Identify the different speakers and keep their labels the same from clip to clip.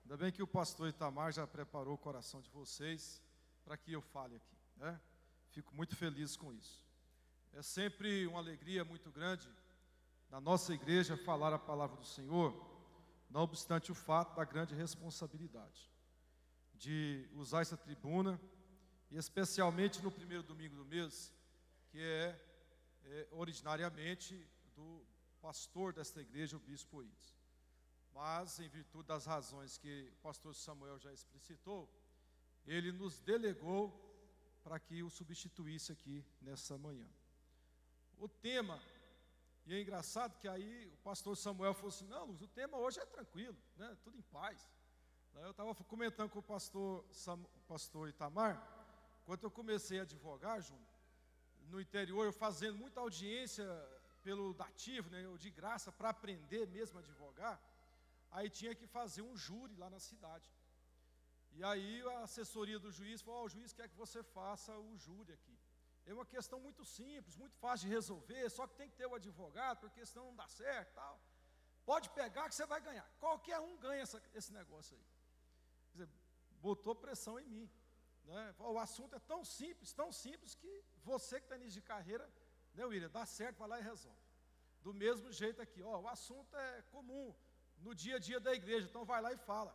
Speaker 1: Ainda bem que o pastor Itamar já preparou o coração de vocês para que eu fale aqui, né? Fico muito feliz com isso. É sempre uma alegria muito grande na nossa igreja falar a palavra do Senhor, não obstante o fato da grande responsabilidade de usar essa tribuna, e especialmente no primeiro domingo do mês, que é originariamente do pastor desta igreja, o bispo Oídes. Mas, em virtude das razões que o pastor Samuel já explicitou, ele nos delegou para que o substituísse aqui nessa manhã. O tema, e é engraçado que aí o pastor Samuel falou assim: não, Luz, o tema hoje é tranquilo, né, tudo em paz. Eu estava comentando com o pastor Itamar, quando eu comecei a advogar, Júnior, no interior, eu fazendo muita audiência pelo dativo, né, eu de graça, para aprender mesmo a advogar. Aí tinha que fazer um júri lá na cidade. E aí a assessoria do juiz falou: o juiz quer que você faça o júri aqui. É uma questão muito simples, muito fácil de resolver, só que tem que ter o advogado, porque senão não dá certo, tal. Pode pegar que você vai ganhar. Qualquer um ganha esse negócio aí. Quer dizer, botou pressão em mim, né? O assunto é tão simples que você que está início de carreira, né, William, dá certo, vai lá e resolve. Do mesmo jeito aqui, o assunto é comum no dia a dia da igreja, então vai lá e fala.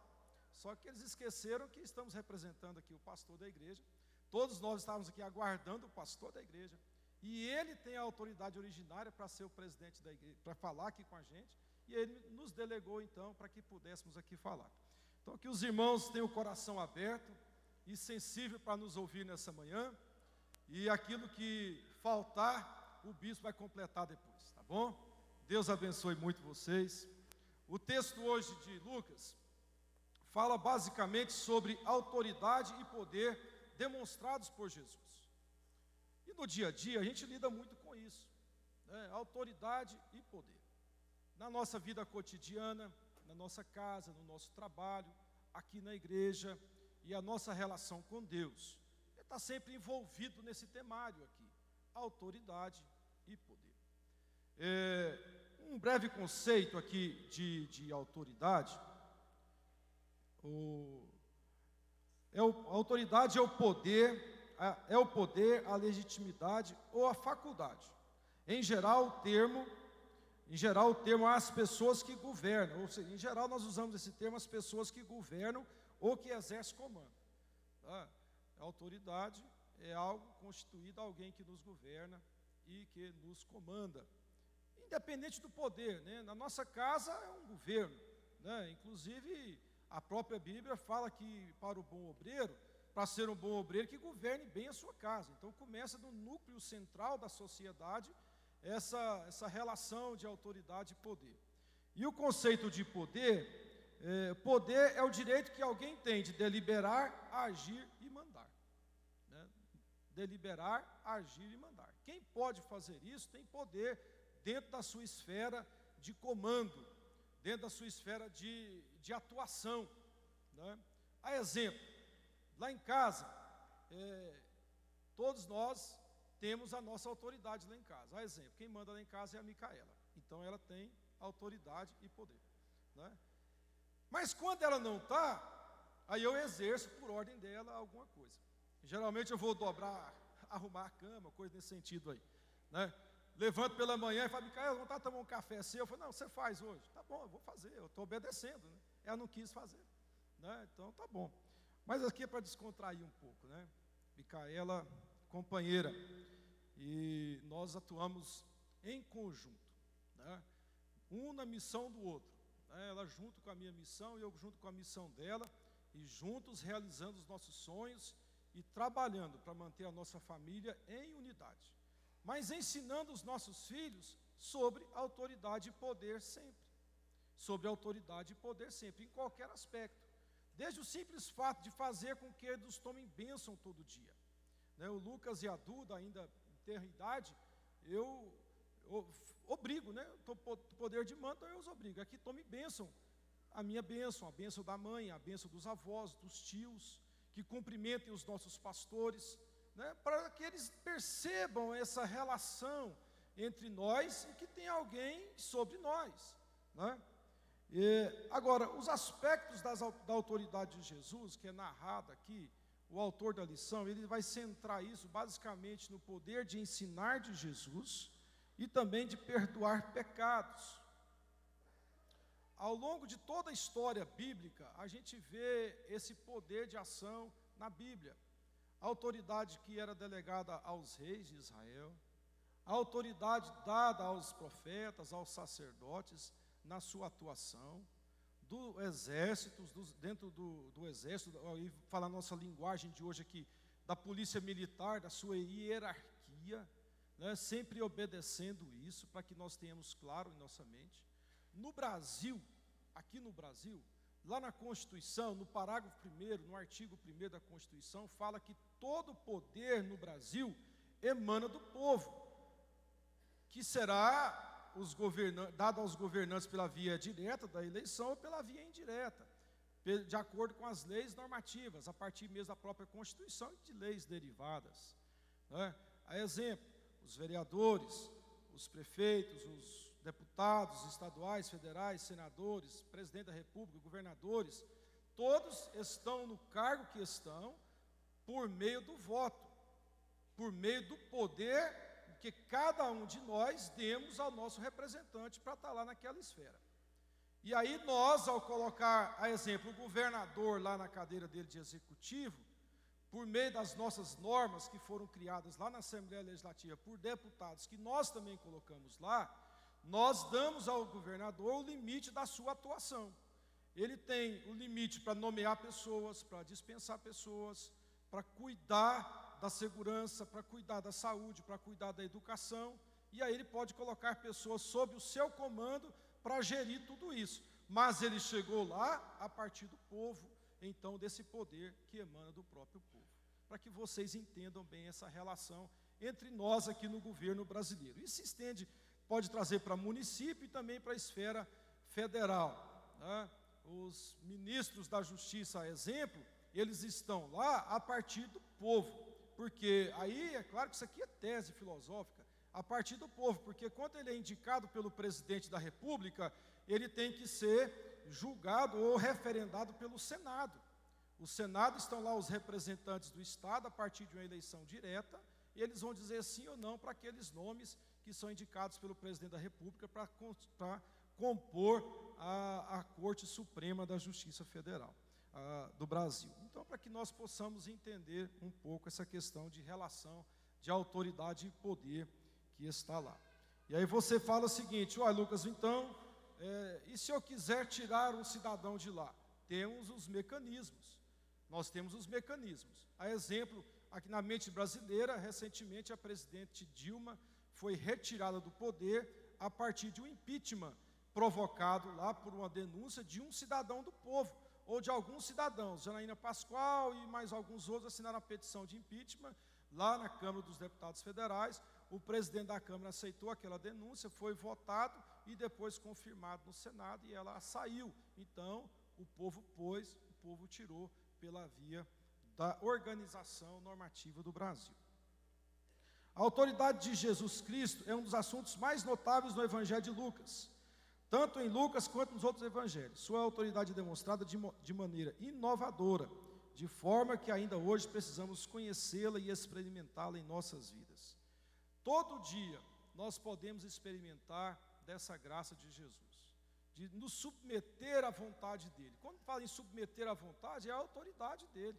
Speaker 1: Só que eles esqueceram que estamos representando aqui o pastor da igreja, todos nós estávamos aqui aguardando o pastor da igreja, e ele tem a autoridade originária para ser o presidente da igreja, para falar aqui com a gente, e ele nos delegou então para que pudéssemos aqui falar. Então que os irmãos tenham o coração aberto e sensível para nos ouvir nessa manhã, e aquilo que faltar, o bispo vai completar depois, tá bom? Deus abençoe muito vocês. O texto hoje de Lucas fala basicamente sobre autoridade e poder demonstrados por Jesus. E no dia a dia a gente lida muito com isso, né? Autoridade e poder. Na nossa vida cotidiana, na nossa casa, no nosso trabalho, aqui na igreja, e a nossa relação com Deus. Ele está sempre envolvido nesse temário aqui, autoridade e poder. Um breve conceito aqui de autoridade. A autoridade é o poder, a legitimidade ou a faculdade. Em geral, o termo às pessoas que governam, ou seja, em geral nós usamos esse termo às pessoas que governam ou que exercem comando. Tá? A autoridade é algo constituído a alguém que nos governa e que nos comanda. Independente do poder, né? Na nossa casa é um governo, né? Inclusive a própria Bíblia fala que para o bom obreiro, para ser um bom obreiro, que governe bem a sua casa. Então começa no núcleo central da sociedade essa relação de autoridade e poder. E o conceito de poder é o direito que alguém tem de deliberar, agir e mandar, né? Deliberar, agir e mandar. Quem pode fazer isso tem poder dentro da sua esfera de comando, dentro da sua esfera de atuação, né? A exemplo, lá em casa, todos nós temos a nossa autoridade lá em casa. A exemplo, quem manda lá em casa é a Micaela, então ela tem autoridade e poder, né? Mas quando ela não está, aí eu exerço por ordem dela alguma coisa. Geralmente eu vou dobrar, arrumar a cama, coisa nesse sentido aí, né? Levanto pela manhã e falo: Micaela, vontade de tomar um café seu? Eu falo: não, você faz hoje. Tá bom, eu vou fazer, eu estou obedecendo, né? Ela não quis fazer, né? Então tá bom. Mas aqui é para descontrair um pouco, né? Micaela, companheira, e nós atuamos em conjunto, né? Um na missão do outro, né? Ela junto com a minha missão e eu junto com a missão dela, e juntos realizando os nossos sonhos e trabalhando para manter a nossa família em unidade, mas ensinando os nossos filhos sobre autoridade e poder sempre. Sobre autoridade e poder sempre, em qualquer aspecto. Desde o simples fato de fazer com que eles tomem bênção todo dia, né? O Lucas e a Duda, ainda em ter idade, eu obrigo, né? Poder de mando, então eu os obrigo. Aqui tome bênção, a minha bênção, a bênção da mãe, a bênção dos avós, dos tios, que cumprimentem os nossos pastores, né, para que eles percebam essa relação entre nós e que tem alguém sobre nós, né? Agora, os aspectos da autoridade de Jesus, que é narrado aqui, o autor da lição, ele vai centrar isso basicamente no poder de ensinar de Jesus e também de perdoar pecados. Ao longo de toda a história bíblica, a gente vê esse poder de ação na Bíblia. A autoridade que era delegada aos reis de Israel, a autoridade dada aos profetas, aos sacerdotes, na sua atuação, do exército, dentro do exército, e falar a nossa linguagem de hoje aqui, da polícia militar, da sua hierarquia, né, sempre obedecendo isso, para que nós tenhamos claro em nossa mente. No Brasil, aqui no Brasil, lá na Constituição, no parágrafo 1º, no artigo 1º da Constituição, fala que todo poder no Brasil emana do povo, que será dado aos governantes pela via direta da eleição ou pela via indireta, de acordo com as leis normativas, a partir mesmo da própria Constituição e de leis derivadas, né? A exemplo, os vereadores, os prefeitos, os deputados estaduais, federais, senadores, presidente da República, governadores, todos estão no cargo que estão por meio do voto, por meio do poder que cada um de nós demos ao nosso representante para estar lá naquela esfera. E aí nós, ao colocar, a exemplo, o governador lá na cadeira dele de executivo, por meio das nossas normas que foram criadas lá na Assembleia Legislativa por deputados, que nós também colocamos lá, nós damos ao governador o limite da sua atuação. Ele tem o limite para nomear pessoas, para dispensar pessoas, para cuidar da segurança, para cuidar da saúde, para cuidar da educação, e aí ele pode colocar pessoas sob o seu comando para gerir tudo isso. Mas ele chegou lá a partir do povo, então desse poder que emana do próprio povo. Para que vocês entendam bem essa relação entre nós aqui no governo brasileiro. Isso se estende, pode trazer para município e também para a esfera federal, né? Os ministros da Justiça, a exemplo, eles estão lá a partir do povo. Porque aí, é claro que isso aqui é tese filosófica, a partir do povo, porque quando ele é indicado pelo presidente da República, ele tem que ser julgado ou referendado pelo Senado. O Senado estão lá os representantes do Estado, a partir de uma eleição direta, e eles vão dizer sim ou não para aqueles nomes que são indicados pelo presidente da República para compor a Corte Suprema da Justiça Federal do Brasil. Então, para que nós possamos entender um pouco essa questão de relação de autoridade e poder que está lá. E aí você fala o seguinte: olha, Lucas, então, e se eu quiser tirar um cidadão de lá? Temos os mecanismos, nós temos os mecanismos. A exemplo, aqui na mente brasileira, recentemente a presidente Dilma foi retirada do poder a partir de um impeachment provocado lá por uma denúncia de um cidadão do povo, ou de alguns cidadãos. Janaína Pascoal e mais alguns outros assinaram a petição de impeachment lá na Câmara dos Deputados Federais. O presidente da Câmara aceitou aquela denúncia, foi votado e depois confirmado no Senado, e ela saiu. Então, o povo tirou pela via da organização normativa do Brasil. A autoridade de Jesus Cristo é um dos assuntos mais notáveis no Evangelho de Lucas, tanto em Lucas quanto nos outros evangelhos. Sua autoridade é demonstrada de maneira inovadora, de forma que ainda hoje precisamos conhecê-la e experimentá-la em nossas vidas. Todo dia nós podemos experimentar dessa graça de Jesus, de nos submeter à vontade dEle. Quando fala em submeter à vontade, é a autoridade dEle,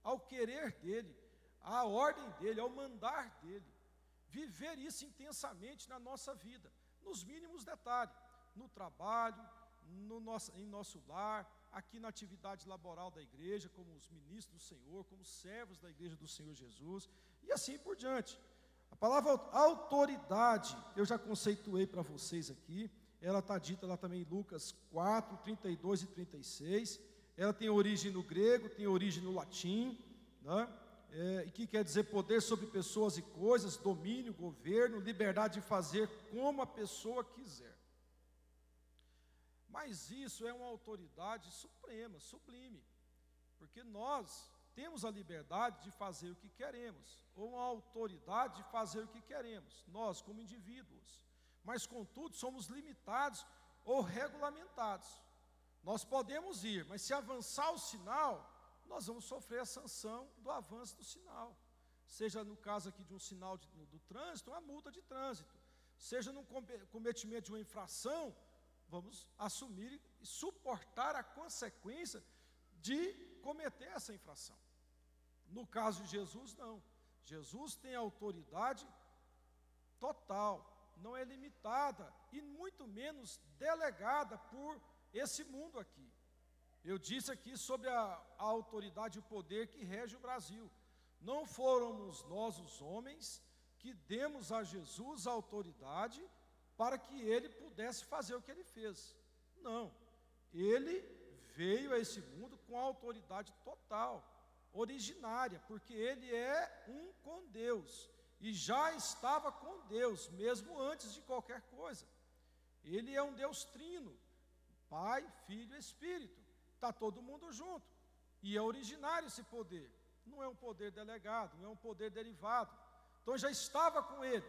Speaker 1: ao querer dEle, à ordem dEle, ao mandar dEle. Viver isso intensamente na nossa vida, nos mínimos detalhes, no trabalho, em nosso lar, aqui na atividade laboral da igreja, como os ministros do Senhor, como servos da igreja do Senhor Jesus, e assim por diante. A palavra autoridade, eu já conceituei para vocês aqui, ela está dita lá também em Lucas 4, 32 e 36, ela tem origem no grego, tem origem no latim, né? E que quer dizer poder sobre pessoas e coisas, domínio, governo, liberdade de fazer como a pessoa quiser. Mas isso é uma autoridade suprema, sublime, porque nós temos a liberdade de fazer o que queremos, ou a autoridade de fazer o que queremos, nós como indivíduos, mas contudo somos limitados ou regulamentados. Nós podemos ir, mas se avançar o sinal, nós vamos sofrer a sanção do avanço do sinal. Seja no caso aqui de um sinal do trânsito, uma multa de trânsito. Seja no cometimento de uma infração, vamos assumir e suportar a consequência de cometer essa infração. No caso de Jesus, não. Jesus tem autoridade total, não é limitada e muito menos delegada por esse mundo aqui. Eu disse aqui sobre a autoridade e o poder que rege o Brasil. Não fomos nós os homens que demos a Jesus a autoridade para que ele pudesse fazer o que ele fez. Não, ele veio a esse mundo com autoridade total, originária, porque ele é um com Deus, e já estava com Deus, mesmo antes de qualquer coisa. Ele é um Deus trino, Pai, Filho e Espírito, está todo mundo junto, e é originário esse poder, não é um poder delegado, não é um poder derivado, então já estava com ele.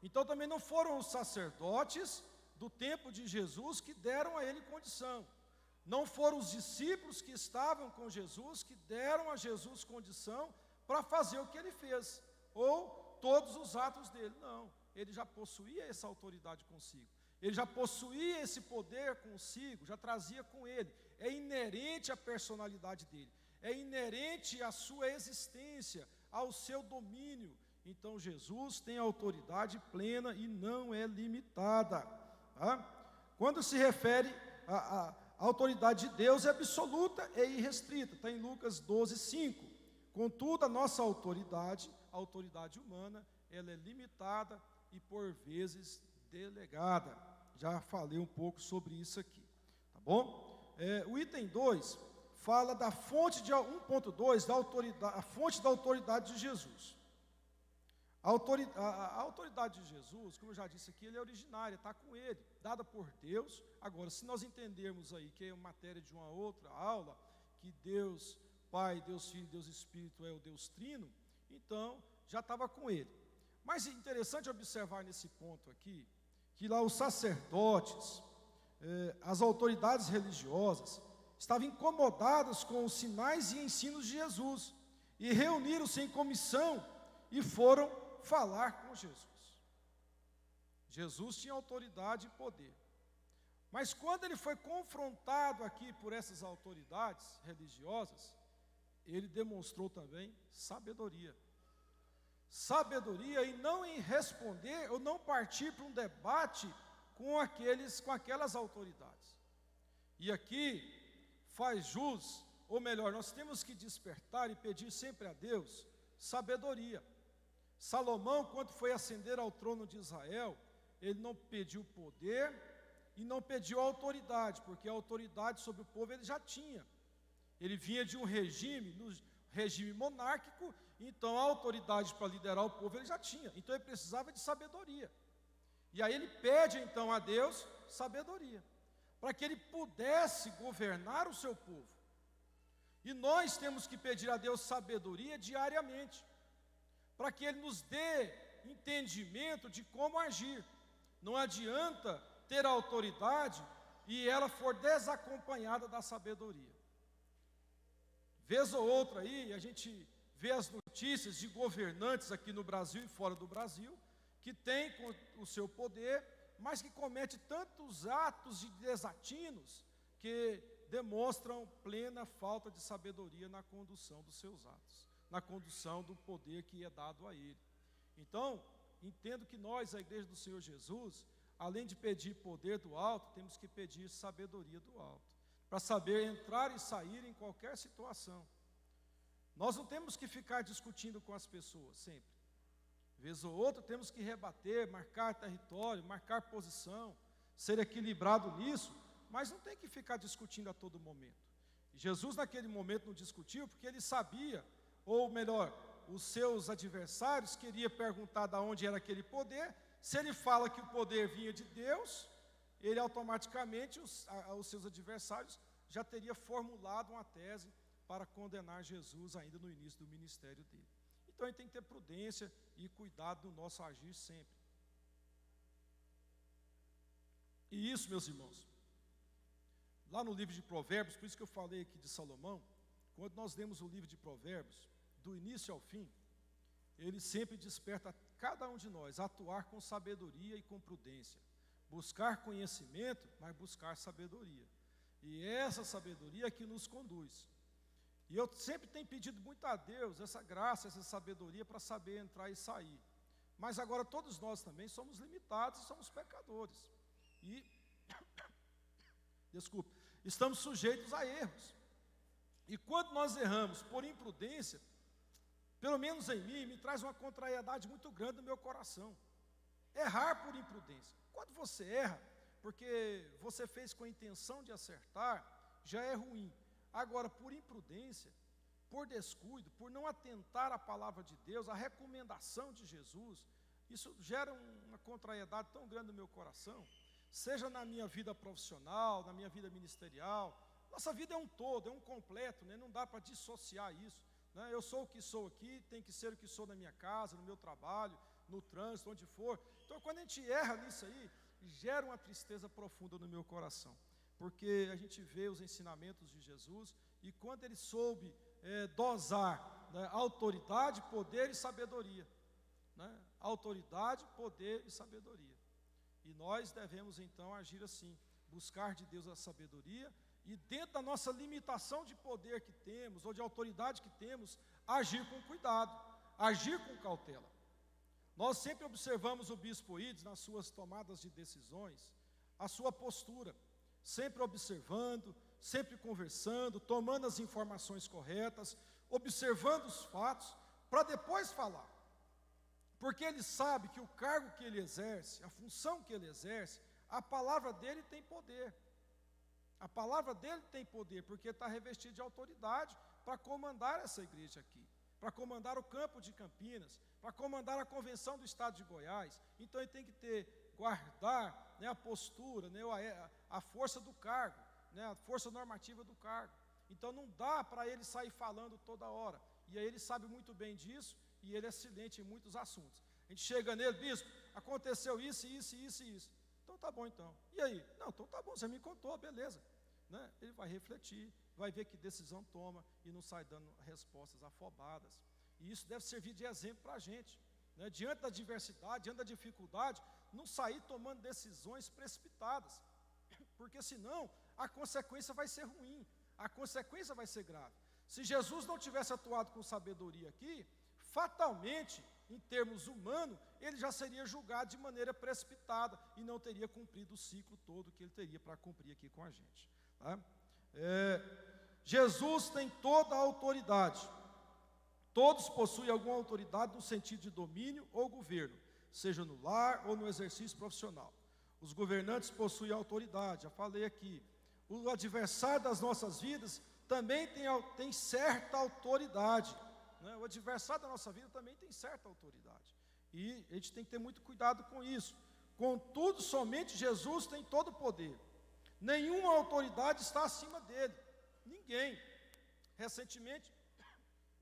Speaker 1: Então também não foram os sacerdotes do tempo de Jesus que deram a ele condição, não foram os discípulos que estavam com Jesus que deram a Jesus condição para fazer o que ele fez, ou todos os atos dele. Não, ele já possuía essa autoridade consigo, ele já possuía esse poder consigo, já trazia com ele, é inerente à personalidade dele, é inerente à sua existência, ao seu domínio. Então Jesus tem autoridade plena e não é limitada, tá? Quando se refere a autoridade de Deus é absoluta e irrestrita, está em Lucas 12:5. Contudo, a nossa autoridade, a autoridade humana, ela é limitada e por vezes delegada. Já falei um pouco sobre isso aqui, tá bom? O item 2 fala da fonte de 1.2, da autoridade, a fonte da autoridade de Jesus. A autoridade de Jesus, como eu já disse aqui, ele é originária, está com ele, dada por Deus. Agora, se nós entendermos aí que é matéria de uma outra aula, que Deus Pai, Deus Filho, Deus Espírito é o Deus Trino, então já estava com ele. Mas é interessante observar nesse ponto aqui, que lá os sacerdotes, as autoridades religiosas, estavam incomodadas com os sinais e ensinos de Jesus, e reuniram-se em comissão e foram falar com Jesus. Jesus tinha autoridade e poder, mas quando ele foi confrontado aqui por essas autoridades religiosas, ele demonstrou também sabedoria. Sabedoria e não em responder ou não partir para um debate com aquelas autoridades. E aqui faz jus, ou melhor, nós temos que despertar e pedir sempre a Deus sabedoria. Salomão, quando foi ascender ao trono de Israel, ele não pediu poder e não pediu autoridade, porque a autoridade sobre o povo ele já tinha. Ele vinha de um regime, no regime monárquico, então a autoridade para liderar o povo ele já tinha, então ele precisava de sabedoria. E aí ele pede então a Deus sabedoria, para que ele pudesse governar o seu povo. E nós temos que pedir a Deus sabedoria diariamente, para que ele nos dê entendimento de como agir. Não adianta ter autoridade e ela for desacompanhada da sabedoria. Vez ou outra aí, a gente vê as notícias de governantes aqui no Brasil e fora do Brasil, que têm o seu poder, mas que cometem tantos atos de desatinos, que demonstram plena falta de sabedoria na condução dos seus atos, na condução do poder que é dado a ele. Então, entendo que nós, a Igreja do Senhor Jesus, além de pedir poder do alto, temos que pedir sabedoria do alto, para saber entrar e sair em qualquer situação. Nós não temos que ficar discutindo com as pessoas sempre. Vez ou outra temos que rebater, marcar território, marcar posição, ser equilibrado nisso, mas não tem que ficar discutindo a todo momento. E Jesus naquele momento não discutiu porque ele sabia, ou melhor, os seus adversários queriam perguntar de onde era aquele poder. Se ele fala que o poder vinha de Deus, ele automaticamente, os seus adversários, já teria formulado uma tese para condenar Jesus ainda no início do ministério dele. Então, a gente tem que ter prudência e cuidado no nosso agir sempre. E isso, meus irmãos, lá no livro de Provérbios, por isso que eu falei aqui de Salomão, quando nós lemos o livro de Provérbios, do início ao fim, ele sempre desperta cada um de nós a atuar com sabedoria e com prudência, buscar conhecimento, mas buscar sabedoria. E essa sabedoria é que nos conduz. E eu sempre tenho pedido muito a Deus essa graça, essa sabedoria para saber entrar e sair. Mas agora todos nós também somos limitados e somos pecadores. E, desculpe, estamos sujeitos a erros. E quando nós erramos por imprudência, pelo menos em mim, me traz uma contrariedade muito grande no meu coração. Errar por imprudência. Quando você erra, porque você fez com a intenção de acertar, já é ruim. Agora, por imprudência, por descuido, por não atentar à palavra de Deus, à recomendação de Jesus, isso gera uma contrariedade tão grande no meu coração, seja na minha vida profissional, na minha vida ministerial. Nossa vida é um todo, é um completo, né? Não dá para dissociar isso, né? Eu sou o que sou aqui, tem que ser o que sou na minha casa, no meu trabalho, no trânsito, onde for. Então, quando a gente erra nisso aí, gera uma tristeza profunda no meu coração, porque a gente vê os ensinamentos de Jesus, e quando ele soube dosar, né, autoridade, poder e sabedoria, né? Autoridade, poder e sabedoria. E nós devemos então agir assim, buscar de Deus a sabedoria, e dentro da nossa limitação de poder que temos, ou de autoridade que temos, agir com cuidado, agir com cautela. Nós sempre observamos o bispo Ides nas suas tomadas de decisões, a sua postura, sempre observando, sempre conversando, tomando as informações corretas, observando os fatos, para depois falar. Porque ele sabe que o cargo que ele exerce, a função que ele exerce, a palavra dele tem poder. A palavra dele tem poder, porque está revestido de autoridade para comandar essa igreja aqui, para comandar o campo de Campinas, para comandar a convenção do estado de Goiás. Então ele tem que guardar, né, a postura, né, a força do cargo, né, a força normativa do cargo. Então não dá para ele sair falando toda hora. E aí ele sabe muito bem disso, e ele é silente em muitos assuntos. A gente chega nele: bispo, aconteceu isso, isso, isso e isso. Então tá bom então. E aí? Não, então tá bom, você me contou, beleza. Né? Ele vai refletir, vai ver que decisão toma e não sai dando respostas afobadas. E isso deve servir de exemplo para a gente, né? Diante da adversidade, diante da dificuldade, não sair tomando decisões precipitadas, porque senão a consequência vai ser ruim, a consequência vai ser grave. Se Jesus não tivesse atuado com sabedoria aqui, fatalmente, em termos humanos, ele já seria julgado de maneira precipitada e não teria cumprido o ciclo todo que ele teria para cumprir aqui com a gente. Tá? Jesus tem toda a autoridade. Todos possuem alguma autoridade no sentido de domínio ou governo, seja no lar ou no exercício profissional. Os governantes possuem autoridade, já falei aqui. O adversário das nossas vidas também tem certa autoridade, né? O adversário da nossa vida também tem certa autoridade. E a gente tem que ter muito cuidado com isso. Contudo, somente Jesus tem todo o poder. Nenhuma autoridade está acima dele. Ninguém. Recentemente,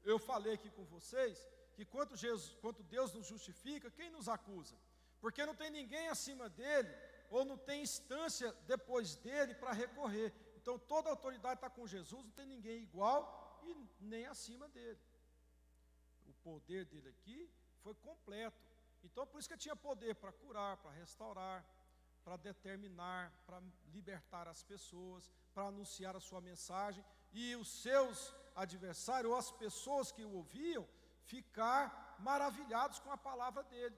Speaker 1: eu falei aqui com vocês que quando Deus nos justifica, quem nos acusa? Porque não tem ninguém acima dele, ou não tem instância depois dele para recorrer. Então toda a autoridade está com Jesus, não tem ninguém igual e nem acima dele. O poder dele aqui foi completo. Então por isso que ele tinha poder para curar, para restaurar, para determinar, para libertar as pessoas, para anunciar a sua mensagem, e os seus adversários, ou as pessoas que o ouviam, ficar maravilhados com a palavra dele,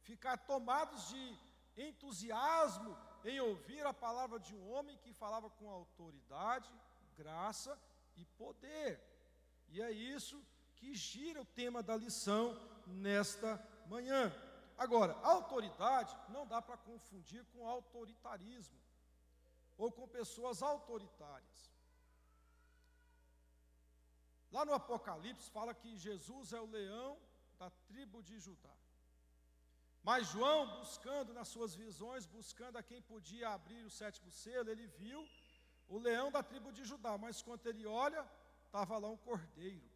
Speaker 1: ficar tomados de entusiasmo em ouvir a palavra de um homem que falava com autoridade, graça e poder. E é isso que gira o tema da lição nesta manhã. Agora, autoridade não dá para confundir com autoritarismo ou com pessoas autoritárias. Lá no Apocalipse fala que Jesus é o leão da tribo de Judá. Mas João, buscando nas suas visões, buscando a quem podia abrir o sétimo selo, ele viu o leão da tribo de Judá, mas quando ele olha, estava lá um cordeiro.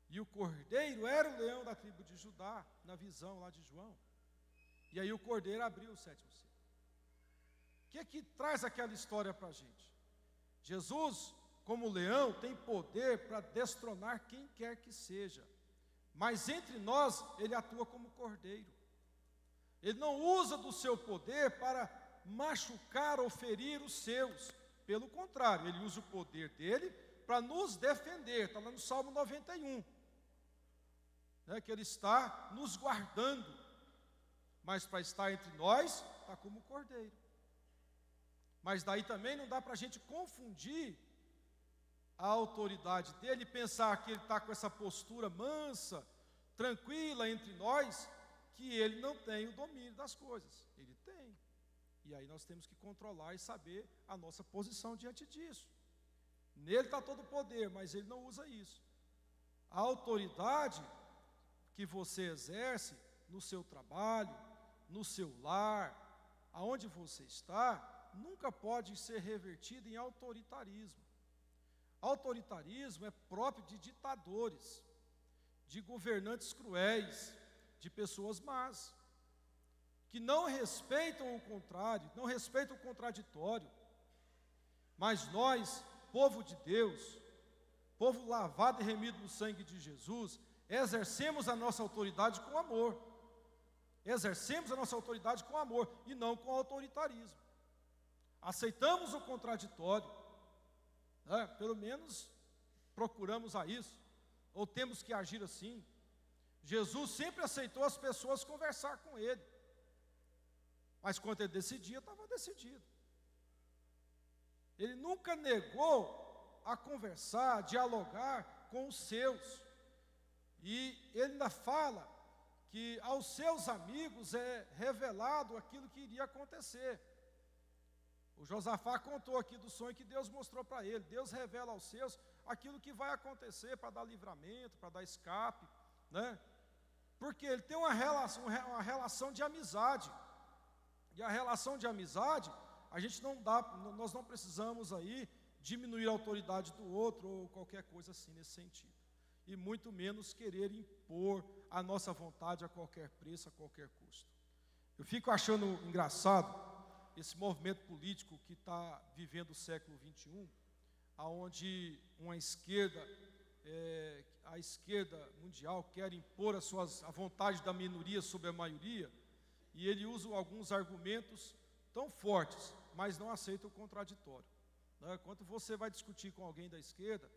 Speaker 1: E o cordeiro era o leão da tribo de Judá, na visão lá de João. E aí o cordeiro abriu o sétimo selo. O que é que traz aquela história para a gente? Jesus, como leão, tem poder para destronar quem quer que seja, mas entre nós ele atua como cordeiro. Ele não usa do seu poder para machucar ou ferir os seus, pelo contrário, ele usa o poder dele para nos defender. Está lá no Salmo 91, que ele está nos guardando, mas para estar entre nós, está como cordeiro. Mas daí também não dá para a gente confundir a autoridade dele e pensar que ele está com essa postura mansa, tranquila entre nós, que ele não tem o domínio das coisas. Ele tem. E aí nós temos que controlar e saber a nossa posição diante disso. Nele está todo o poder, mas ele não usa isso. A autoridade que você exerce no seu trabalho, no seu lar, aonde você está, nunca pode ser revertida em autoritarismo. Autoritarismo é próprio de ditadores, de governantes cruéis, de pessoas más, que não respeitam o contrário, não respeitam o contraditório. Mas nós, povo de Deus, povo lavado e remido no sangue de Jesus, exercemos a nossa autoridade com amor. Exercemos a nossa autoridade com amor e não com autoritarismo. Aceitamos o contraditório, pelo menos procuramos a isso, ou temos que agir assim. Jesus sempre aceitou as pessoas conversar com ele, mas quando ele decidia, estava decidido. Ele nunca negou a conversar, a dialogar com os seus, e ele ainda fala que aos seus amigos é revelado aquilo que iria acontecer. O Josafá contou aqui do sonho que Deus mostrou para ele. Deus revela aos seus aquilo que vai acontecer para dar livramento, para dar escape, Porque ele tem uma relação de amizade. E a relação de amizade, nós não precisamos aí diminuir a autoridade do outro ou qualquer coisa assim nesse sentido. E muito menos querer impor a nossa vontade a qualquer preço, a qualquer custo. Eu fico achando engraçado esse movimento político que está vivendo o século XXI, onde a esquerda mundial quer impor a vontade da minoria sobre a maioria, e ele usa alguns argumentos tão fortes, mas não aceita o contraditório. Quando você vai discutir com alguém da esquerda,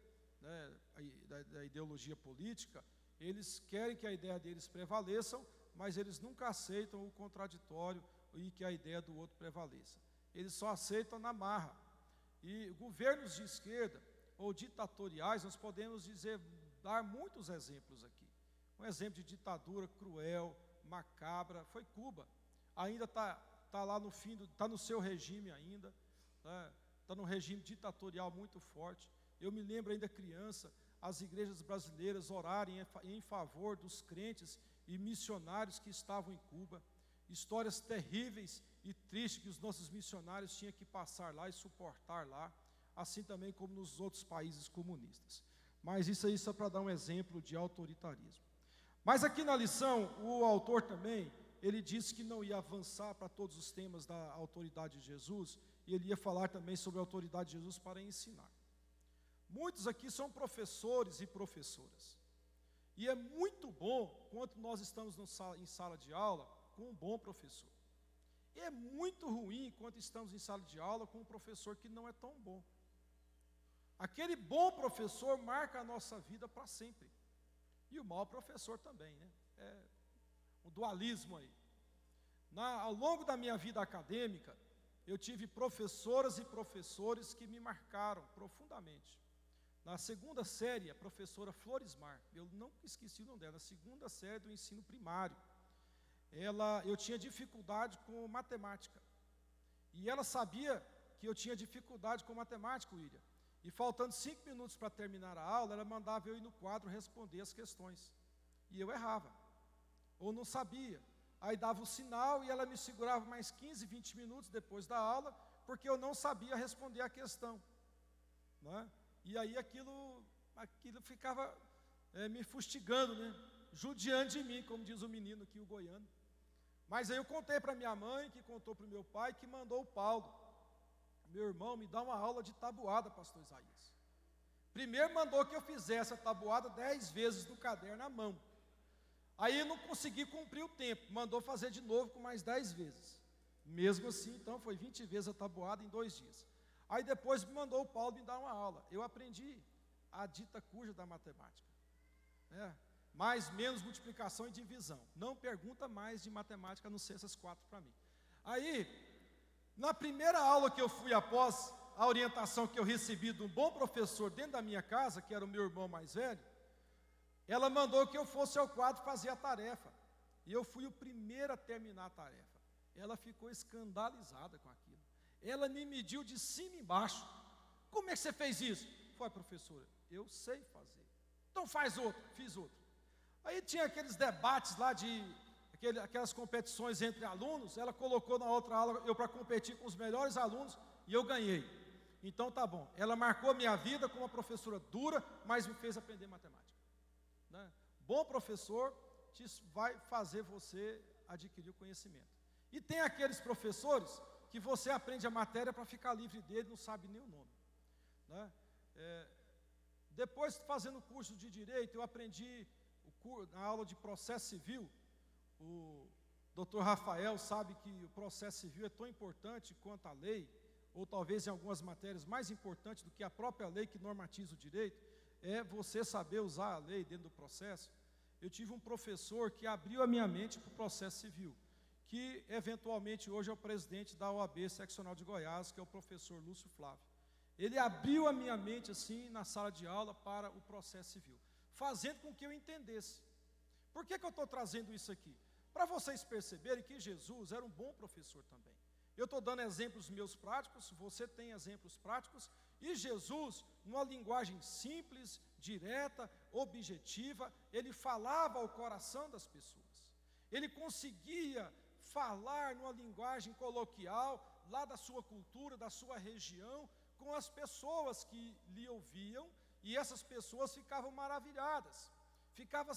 Speaker 1: da ideologia política, eles querem que a ideia deles prevaleça, mas eles nunca aceitam o contraditório e que a ideia do outro prevaleça. Eles só aceitam na marra. E governos de esquerda ou ditatoriais, nós podemos dar muitos exemplos aqui. Um exemplo de ditadura cruel, macabra, foi Cuba. Ainda está lá no fim, está no seu regime ainda, está num regime ditatorial muito forte. Eu me lembro ainda criança, as igrejas brasileiras orarem em favor dos crentes e missionários que estavam em Cuba. Histórias terríveis e tristes que os nossos missionários tinham que passar lá e suportar lá, assim também como nos outros países comunistas. Mas isso aí só para dar um exemplo de autoritarismo. Mas aqui na lição, o autor também, ele disse que não ia avançar para todos os temas da autoridade de Jesus, e ele ia falar também sobre a autoridade de Jesus para ensinar. Muitos aqui são professores e professoras, e é muito bom quando nós estamos em sala de aula com um bom professor. É muito ruim quando estamos em sala de aula com um professor que não é tão bom. Aquele bom professor marca a nossa vida para sempre. E o mau professor também, É um dualismo aí. Ao longo da minha vida acadêmica, eu tive professoras e professores que me marcaram profundamente. Na segunda série, a professora Floresmar, eu nunca esqueci o nome dela, na segunda série do ensino primário. Eu tinha dificuldade com matemática, e ela sabia que eu tinha dificuldade com matemática, William, e faltando 5 minutos para terminar a aula, ela mandava eu ir no quadro responder as questões, e eu errava, ou não sabia, aí dava o sinal e ela me segurava mais 15, 20 minutos depois da aula, porque eu não sabia responder a questão, E aí aquilo ficava me fustigando, judiando de mim, como diz o menino aqui, o goiano. Mas aí eu contei para minha mãe, que contou para o meu pai, que mandou o Paulo. meu irmão me dá uma aula de tabuada, pastor Isaías. Primeiro mandou que eu fizesse a tabuada 10 vezes no caderno à mão. Aí eu não consegui cumprir o tempo, mandou fazer de novo com mais 10 vezes. Mesmo assim, então, foi 20 vezes a tabuada em 2 dias. Aí depois me mandou o Paulo me dar uma aula. Eu aprendi a dita cuja da matemática. Mais, menos, multiplicação e divisão. Não pergunta mais de matemática, a não ser essas 4 para mim. Aí, na primeira aula que eu fui após a orientação que eu recebi de um bom professor dentro da minha casa, que era o meu irmão mais velho, ela mandou que eu fosse ao quadro fazer a tarefa. E eu fui o primeiro a terminar a tarefa. Ela ficou escandalizada com aquilo. Ela me mediu de cima e embaixo. Como é que você fez isso? Foi, professora, eu sei fazer. Então faz outro, fiz outro. Aí tinha aqueles debates lá aquelas competições entre alunos, ela colocou na outra aula eu para competir com os melhores alunos e eu ganhei. Então tá bom, ela marcou minha vida como uma professora dura, mas me fez aprender matemática. Bom professor vai fazer você adquirir o conhecimento. E tem aqueles professores que você aprende a matéria para ficar livre dele, não sabe nem o nome. Depois, fazendo o curso de Direito, eu aprendi na aula de processo civil. O doutor Rafael sabe que o processo civil é tão importante quanto a lei, ou talvez em algumas matérias mais importante do que a própria lei que normatiza o direito, é você saber usar a lei dentro do processo. Eu tive um professor que abriu a minha mente para o processo civil, que eventualmente hoje é o presidente da OAB Seccional de Goiás, que é o professor Lúcio Flávio. Ele abriu a minha mente assim na sala de aula para o processo civil, fazendo com que eu entendesse. Por que eu estou trazendo isso aqui? Para vocês perceberem que Jesus era um bom professor também. Eu estou dando exemplos meus práticos, você tem exemplos práticos, e Jesus, numa linguagem simples, direta, objetiva, ele falava ao coração das pessoas. Ele conseguia falar numa linguagem coloquial, lá da sua cultura, da sua região, com as pessoas que lhe ouviam, e essas pessoas ficavam maravilhadas, ficavam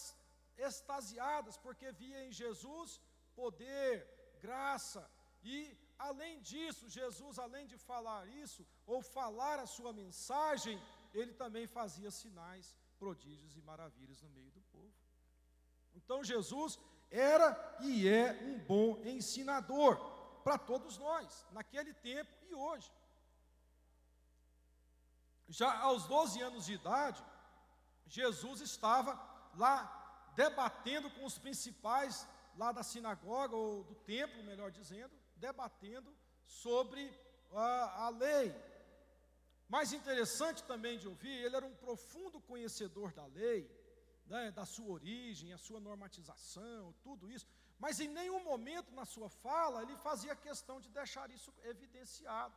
Speaker 1: extasiadas, porque via em Jesus poder, graça, e além disso, Jesus, além de falar isso, ou falar a sua mensagem, ele também fazia sinais, prodígios e maravilhas no meio do povo. Então Jesus era e é um bom ensinador para todos nós, naquele tempo e hoje. Já aos 12 anos de idade, Jesus estava lá debatendo com os principais lá da sinagoga, ou do templo, melhor dizendo, debatendo sobre a lei. Mais interessante também de ouvir, ele era um profundo conhecedor da lei, da sua origem, a sua normatização, tudo isso, mas em nenhum momento na sua fala ele fazia questão de deixar isso evidenciado.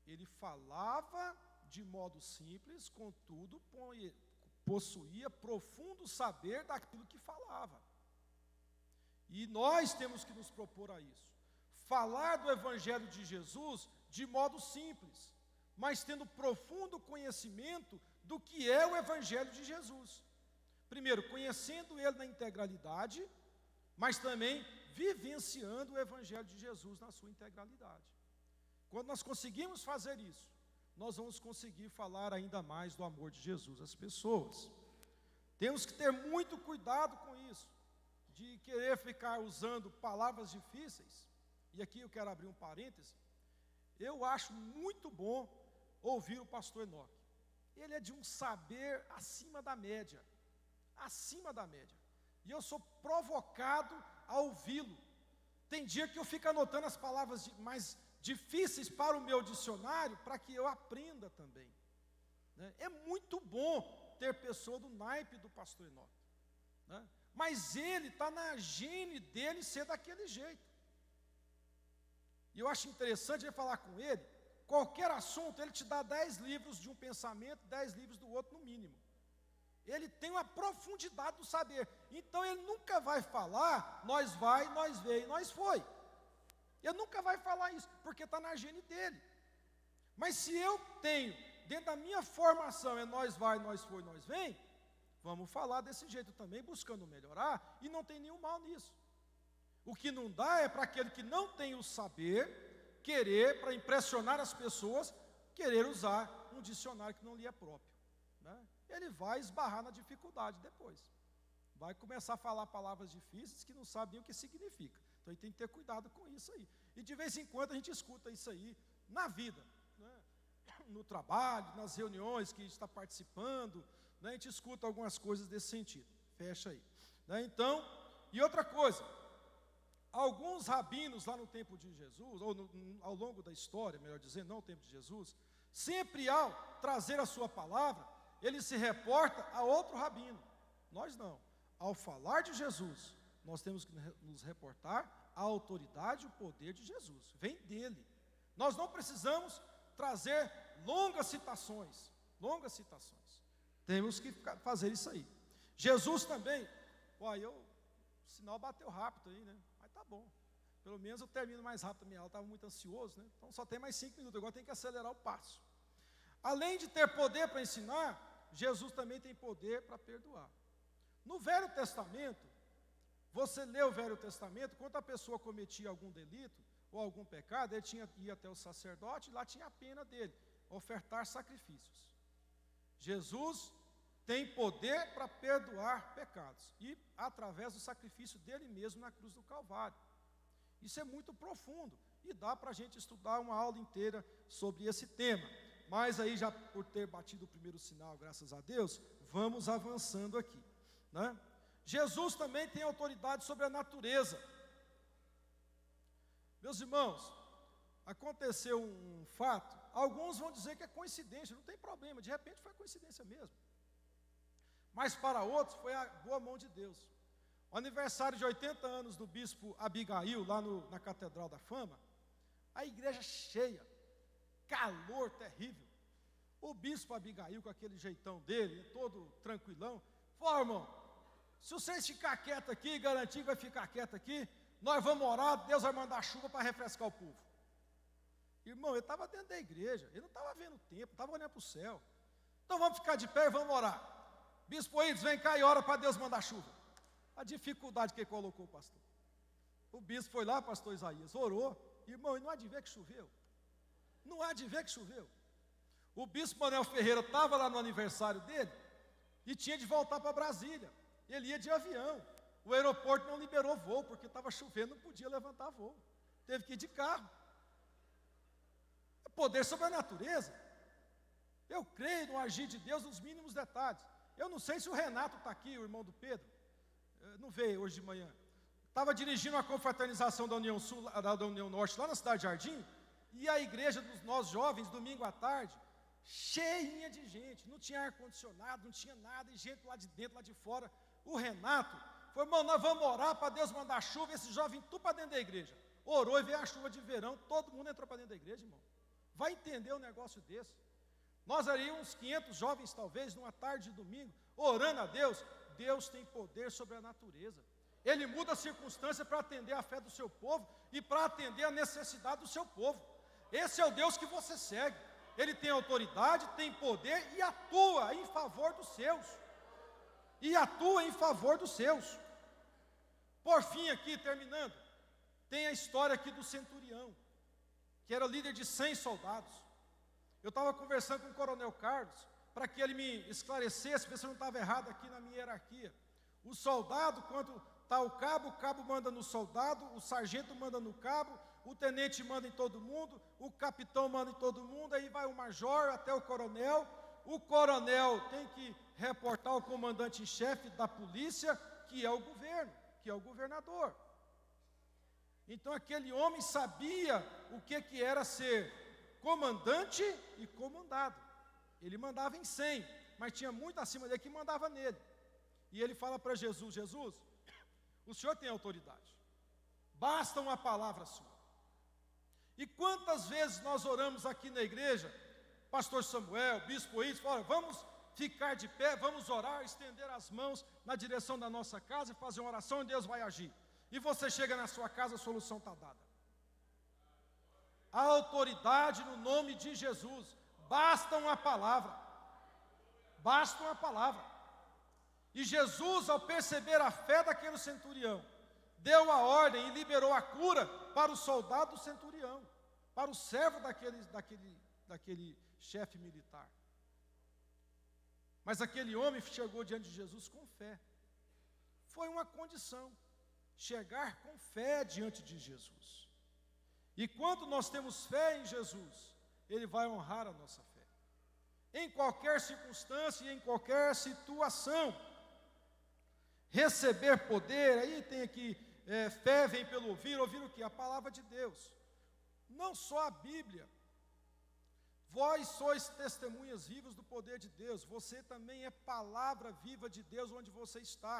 Speaker 1: Ele falava de modo simples, contudo possuía profundo saber daquilo que falava. E nós temos que nos propor a isso. Falar do Evangelho de Jesus de modo simples, mas tendo profundo conhecimento do que é o Evangelho de Jesus. Primeiro, conhecendo ele na integralidade, mas também vivenciando o Evangelho de Jesus na sua integralidade. Quando nós conseguimos fazer isso, nós vamos conseguir falar ainda mais do amor de Jesus às pessoas. Temos que ter muito cuidado com isso, de querer ficar usando palavras difíceis. E aqui eu quero abrir um parêntese. Eu acho muito bom ouvir o pastor Enoque. Ele é de um saber acima da média. Acima da média. E eu sou provocado a ouvi-lo. Tem dia que eu fico anotando as palavras mais difíceis para o meu dicionário, para que eu aprenda também. É muito bom ter pessoa do naipe do pastor Enoque. Mas ele está na gene dele ser daquele jeito. E eu acho interessante ele falar com ele, qualquer assunto, ele te dá 10 livros de um pensamento, 10 livros do outro no mínimo. Ele tem uma profundidade do saber. Então ele nunca vai falar, nós vai, nós veio, nós foi. Ele nunca vai falar isso, porque está na gene dele. Mas se eu tenho, dentro da minha formação, é nós vai, nós foi, nós vem, vamos falar desse jeito também, buscando melhorar, e não tem nenhum mal nisso. O que não dá é para aquele que não tem o saber, querer, para impressionar as pessoas, querer usar um dicionário que não lhe é próprio, né? Ele vai esbarrar na dificuldade depois. Vai começar a falar palavras difíceis que não sabe nem o que significa. Então, ele tem que ter cuidado com isso aí. E de vez em quando a gente escuta isso aí na vida, né? No trabalho, nas reuniões que a gente está participando, né? A gente escuta algumas coisas desse sentido. Fecha aí, né? Então, e outra coisa, alguns rabinos lá no tempo de Jesus, ou ao longo da história, melhor dizendo, não no tempo de Jesus, sempre ao trazer a sua palavra, ele se reporta a outro rabino. Nós não. Ao falar de Jesus, nós temos que nos reportar à autoridade e o poder de Jesus. Vem dele. Nós não precisamos trazer longas citações. Temos que fazer isso aí. Jesus também, o sinal bateu rápido aí, né? Mas tá bom. Pelo menos eu termino mais rápido a minha aula, estava muito ansioso, né? Então só tem mais 5 minutos, agora tem que acelerar o passo. Além de ter poder para ensinar, Jesus também tem poder para perdoar. No Velho Testamento, você lê o Velho Testamento, quando a pessoa cometia algum delito ou algum pecado, ele ia até o sacerdote e lá tinha a pena dele, ofertar sacrifícios. Jesus tem poder para perdoar pecados, e através do sacrifício dele mesmo na cruz do Calvário. Isso é muito profundo, e dá para a gente estudar uma aula inteira sobre esse tema. Mas aí, já por ter batido o primeiro sinal, graças a Deus, vamos avançando aqui, né? Jesus também tem autoridade sobre a natureza. Meus irmãos, aconteceu um fato, alguns vão dizer que é coincidência, não tem problema, de repente foi coincidência mesmo. Mas para outros foi a boa mão de Deus. O aniversário de 80 anos do bispo Abigail, lá na Catedral da Fama, a igreja cheia, calor terrível. O bispo Abigail, com aquele jeitão dele, todo tranquilão, falou: irmão, se vocês ficar quieto aqui, garantir que vai ficar quieto aqui, nós vamos orar, Deus vai mandar chuva para refrescar o povo. Irmão, ele estava dentro da igreja, ele não estava vendo o tempo, não estava olhando para o céu. Então vamos ficar de pé e vamos orar. Bispo Ides, vem cá e ora para Deus mandar chuva. A dificuldade que ele colocou o pastor. O bispo foi lá, pastor Isaías, orou. Irmão, e não há de ver que choveu. Não há de ver que choveu. O bispo Manuel Ferreira estava lá no aniversário dele e tinha de voltar para Brasília. Ele ia de avião. O aeroporto não liberou voo, porque estava chovendo, não podia levantar voo. Teve que ir de carro. É poder sobre a natureza. Eu creio no agir de Deus nos mínimos detalhes. Eu não sei se o Renato está aqui, o irmão do Pedro. Não veio hoje de manhã. Estava dirigindo a confraternização da União Sul, da União Norte, lá na cidade de Jardim, e a igreja dos nós jovens, domingo à tarde, cheinha de gente, não tinha ar-condicionado, não tinha nada, e gente lá de dentro, lá de fora. O Renato falou: irmão, nós vamos orar para Deus mandar chuva, esse jovem tudo para dentro da igreja. Orou e veio a chuva de verão, todo mundo entrou para dentro da igreja, irmão. Vai entender um negócio desse? Nós ali, uns 500 jovens talvez, numa tarde de domingo, orando a Deus. Deus tem poder sobre a natureza. Ele muda a circunstância para atender a fé do seu povo e para atender a necessidade do seu povo. Esse é o Deus que você segue. Ele tem autoridade, tem poder e atua em favor dos seus. Por fim, aqui, terminando, tem a história aqui do centurião, que era líder de 100 soldados. Eu estava conversando com o coronel Carlos, para que ele me esclarecesse, ver se eu não estava errado aqui na minha hierarquia. O soldado, quando está o cabo manda no soldado, o sargento manda no cabo, o tenente manda em todo mundo, o capitão manda em todo mundo, aí vai o major até o coronel tem que reportar ao comandante em chefe da polícia, que é o governo, que é o governador. Então aquele homem sabia o que era ser comandante e comandado. Ele mandava em 100, mas tinha muito acima dele que mandava nele. E ele fala para Jesus: Jesus, o Senhor tem autoridade, basta uma palavra sua. E quantas vezes nós oramos aqui na igreja, pastor Samuel, bispo Ides, fala: vamos ficar de pé, vamos orar, estender as mãos na direção da nossa casa e fazer uma oração e Deus vai agir. E você chega na sua casa, a solução está dada. A autoridade no nome de Jesus. Basta uma palavra. E Jesus, ao perceber a fé daquele centurião, deu a ordem e liberou a cura para o soldado centurião, para o servo daquele chefe militar. Mas aquele homem chegou diante de Jesus com fé. Foi uma condição, chegar com fé diante de Jesus. E quando nós temos fé em Jesus, Ele vai honrar a nossa fé. Em qualquer circunstância e em qualquer situação. Receber poder, aí tem aqui, fé vem pelo ouvir o quê? A palavra de Deus. Não só a Bíblia. Vós sois testemunhas vivas do poder de Deus. Você também é palavra viva de Deus onde você está.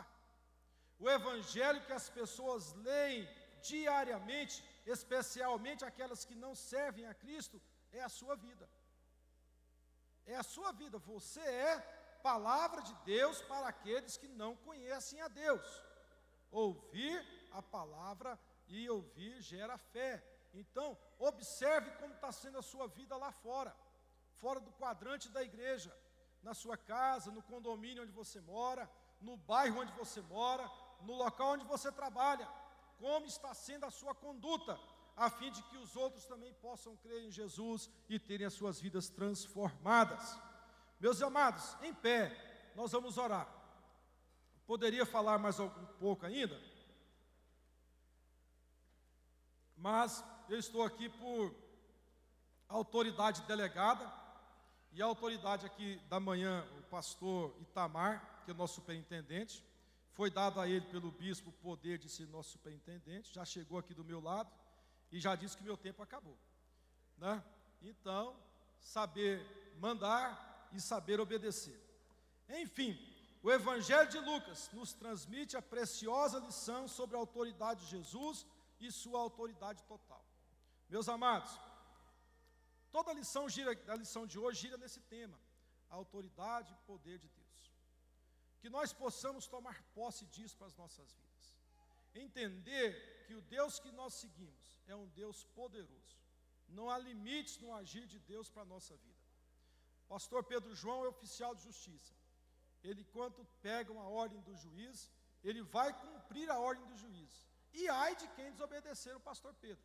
Speaker 1: O evangelho que as pessoas leem diariamente, especialmente aquelas que não servem a Cristo, é a sua vida. É a sua vida. Você é palavra de Deus para aqueles que não conhecem a Deus. Ouvir a palavra e ouvir gera fé. Então, observe como está sendo a sua vida lá fora, fora do quadrante da igreja, na sua casa, no condomínio onde você mora, no bairro onde você mora, no local onde você trabalha. Como está sendo a sua conduta, a fim de que os outros também possam crer em Jesus e terem as suas vidas transformadas. Meus amados, em pé, nós vamos orar. Poderia falar mais um pouco ainda, mas eu estou aqui por autoridade delegada, e a autoridade aqui da manhã, o pastor Itamar, que é o nosso superintendente, foi dado a ele pelo bispo o poder de ser nosso superintendente, já chegou aqui do meu lado, e já disse que meu tempo acabou, né? Então, saber mandar e saber obedecer. Enfim, o Evangelho de Lucas nos transmite a preciosa lição sobre a autoridade de Jesus e sua autoridade total. Meus amados, toda a lição de hoje gira nesse tema, a autoridade e poder de Deus. Que nós possamos tomar posse disso para as nossas vidas. Entender que o Deus que nós seguimos é um Deus poderoso. Não há limites no agir de Deus para a nossa vida. Pastor Pedro João é oficial de justiça. Ele, quando pega uma ordem do juiz, ele vai cumprir a ordem do juiz. E ai de quem desobedecer o pastor Pedro,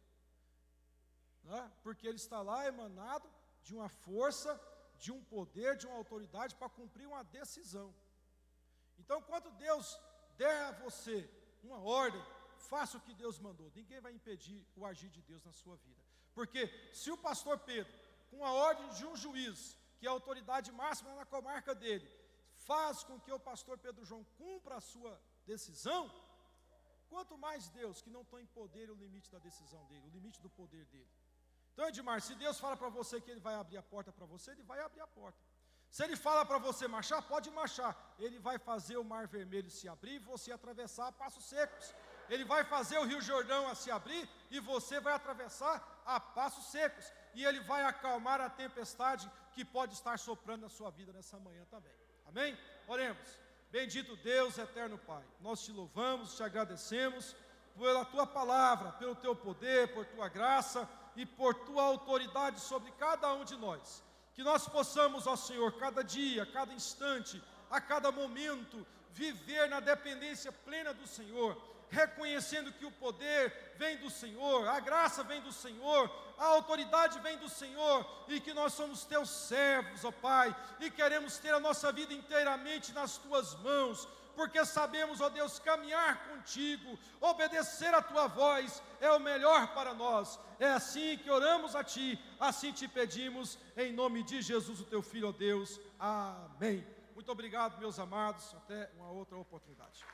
Speaker 1: né? Porque ele está lá emanado de uma força, de um poder, de uma autoridade para cumprir uma decisão. Então, quando Deus der a você uma ordem, faça o que Deus mandou. Ninguém vai impedir o agir de Deus na sua vida. Porque se o pastor Pedro, com a ordem de um juiz, que é a autoridade máxima na comarca dele, faz com que o pastor Pedro João cumpra a sua decisão, quanto mais Deus, que não tem em poder o limite da decisão dele, o limite do poder dele. Então, Edmar, se Deus fala para você que Ele vai abrir a porta para você, Ele vai abrir a porta. Se Ele fala para você marchar, pode marchar. Ele vai fazer o Mar Vermelho se abrir e você atravessar a passos secos. Ele vai fazer o Rio Jordão a se abrir e você vai atravessar a passos secos. E Ele vai acalmar a tempestade que pode estar soprando na sua vida nessa manhã também. Amém? Oremos. Bendito Deus, eterno Pai, nós te louvamos, te agradecemos pela tua palavra, pelo teu poder, por tua graça e por tua autoridade sobre cada um de nós. Que nós possamos, ó Senhor, cada dia, cada instante, a cada momento, viver na dependência plena do Senhor, reconhecendo que o poder vem do Senhor, a graça vem do Senhor, a autoridade vem do Senhor, e que nós somos teus servos, ó Pai, e queremos ter a nossa vida inteiramente nas tuas mãos, porque sabemos, ó Deus, caminhar contigo, obedecer a tua voz é o melhor para nós. É assim que oramos a ti, assim te pedimos, em nome de Jesus, o teu Filho, ó Deus. Amém. Muito obrigado, meus amados, até uma outra oportunidade.